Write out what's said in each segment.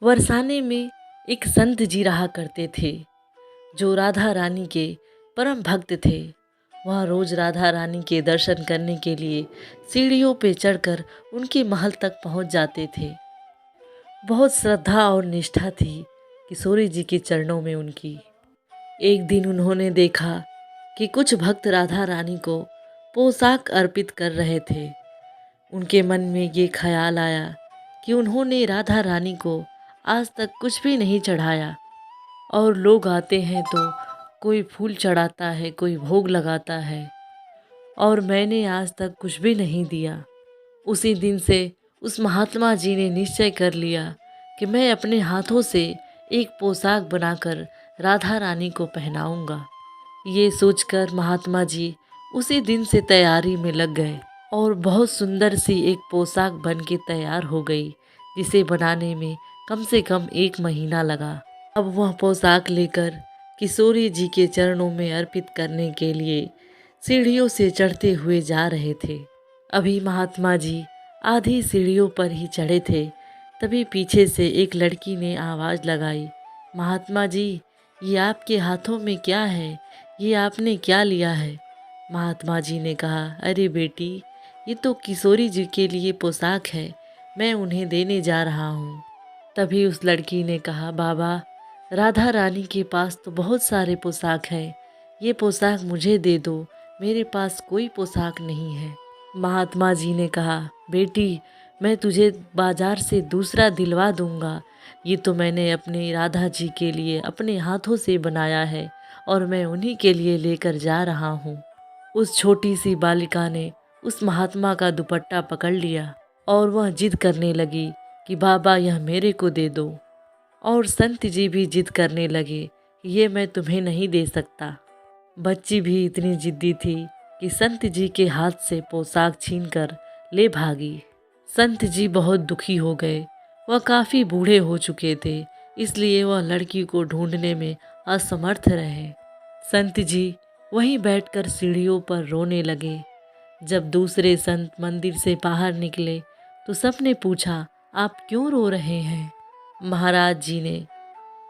बरसाने में एक संत जी रहा करते थे जो राधा रानी के परम भक्त थे। वह रोज राधा रानी के दर्शन करने के लिए सीढ़ियों पे चढ़कर उनके महल तक पहुंच जाते थे। बहुत श्रद्धा और निष्ठा थी किशोरी जी के चरणों में उनकी। एक दिन उन्होंने देखा कि कुछ भक्त राधा रानी को पोशाक अर्पित कर रहे थे। उनके मन में ये ख्याल आया कि उन्होंने राधा रानी को आज तक कुछ भी नहीं चढ़ाया, और लोग आते हैं तो कोई फूल चढ़ाता है, कोई भोग लगाता है, और मैंने आज तक कुछ भी नहीं दिया। उसी दिन से उस महात्मा जी ने निश्चय कर लिया कि मैं अपने हाथों से एक पोशाक बनाकर राधा रानी को पहनाऊंगा। ये सोचकर महात्मा जी उसी दिन से तैयारी में लग गए और बहुत सुंदर सी एक पोशाक बन के तैयार हो गई, जिसे बनाने में कम से कम 1 महीना लगा। अब वह पोशाक लेकर किशोरी जी के चरणों में अर्पित करने के लिए सीढ़ियों से चढ़ते हुए जा रहे थे। अभी महात्मा जी आधी सीढ़ियों पर ही चढ़े थे, तभी पीछे से एक लड़की ने आवाज़ लगाई, महात्मा जी, ये आपके हाथों में क्या है? ये आपने क्या लिया है? महात्मा जी ने कहा, अरे बेटी, ये तो किशोरी जी के लिए पोशाक है, मैं उन्हें देने जा रहा हूँ। तभी उस लड़की ने कहा, बाबा, राधा रानी के पास तो बहुत सारे पोशाक हैं, ये पोशाक मुझे दे दो, मेरे पास कोई पोशाक नहीं है। महात्मा जी ने कहा, बेटी, मैं तुझे बाजार से दूसरा दिलवा दूंगा, ये तो मैंने अपनी राधा जी के लिए अपने हाथों से बनाया है और मैं उन्हीं के लिए लेकर जा रहा हूँ। उस छोटी सी बालिका ने उस महात्मा का दुपट्टा पकड़ लिया और वह जिद करने लगी कि बाबा, यह मेरे को दे दो। और संत जी भी जिद करने लगे, ये मैं तुम्हें नहीं दे सकता। बच्ची भी इतनी जिद्दी थी कि संत जी के हाथ से पोशाक छीनकर ले भागी। संत जी बहुत दुखी हो गए। वह काफ़ी बूढ़े हो चुके थे, इसलिए वह लड़की को ढूंढने में असमर्थ रहे। संत जी वहीं बैठकर सीढ़ियों पर रोने लगे। जब दूसरे संत मंदिर से बाहर निकले तो सबने पूछा, आप क्यों रो रहे हैं? महाराज जी ने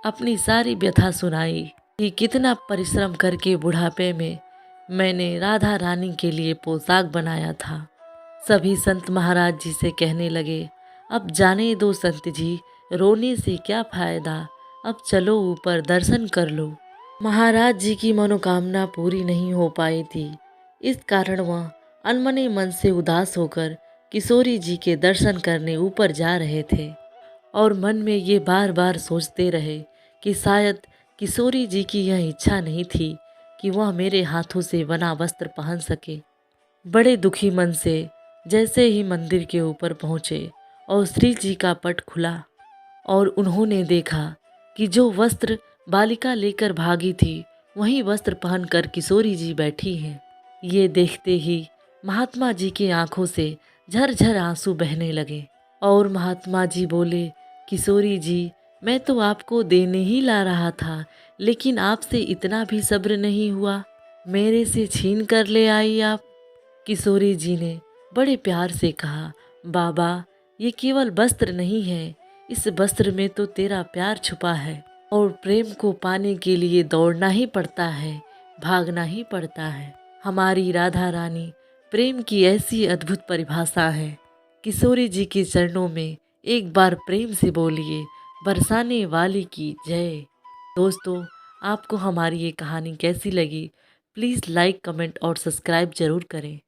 अपनी सारी व्यथा सुनाई कि कितना परिश्रम करके बुढ़ापे में मैंने राधा रानी के लिए पोशाक बनाया था। सभी संत महाराज जी से कहने लगे, अब जाने दो संत जी, रोने से क्या फायदा, अब चलो ऊपर दर्शन कर लो। महाराज जी की मनोकामना पूरी नहीं हो पाई थी, इस कारण वह अनमने मन से उदास होकर किशोरी जी के दर्शन करने ऊपर जा रहे थे और मन में ये बार बार सोचते रहे कि शायद किशोरी जी की यह इच्छा नहीं थी कि वह मेरे हाथों से बना वस्त्र पहन सके। बड़े दुखी मन से जैसे ही मंदिर के ऊपर पहुँचे और श्री जी का पट खुला और उन्होंने देखा कि जो वस्त्र बालिका लेकर भागी थी, वही वस्त्र पहनकर किशोरी जी बैठी हैं। ये देखते ही महात्मा जी की आंखों से झरझर आंसू बहने लगे और महात्मा जी बोले, किशोरी जी, मैं तो आपको देने ही ला रहा था, लेकिन आपसे इतना भी सब्र नहीं हुआ, मेरे से छीन कर ले आई आप। किशोरी जी ने बड़े प्यार से कहा, बाबा, ये केवल वस्त्र नहीं है, इस वस्त्र में तो तेरा प्यार छुपा है और प्रेम को पाने के लिए दौड़ना ही पड़ता है, भागना ही पड़ता है। हमारी राधा रानी प्रेम की ऐसी अद्भुत परिभाषा है। किशोरी जी के चरणों में एक बार प्रेम से बोलिए, बरसाने वाली की जय। दोस्तों, आपको हमारी ये कहानी कैसी लगी? प्लीज़ लाइक, कमेंट और सब्सक्राइब ज़रूर करें।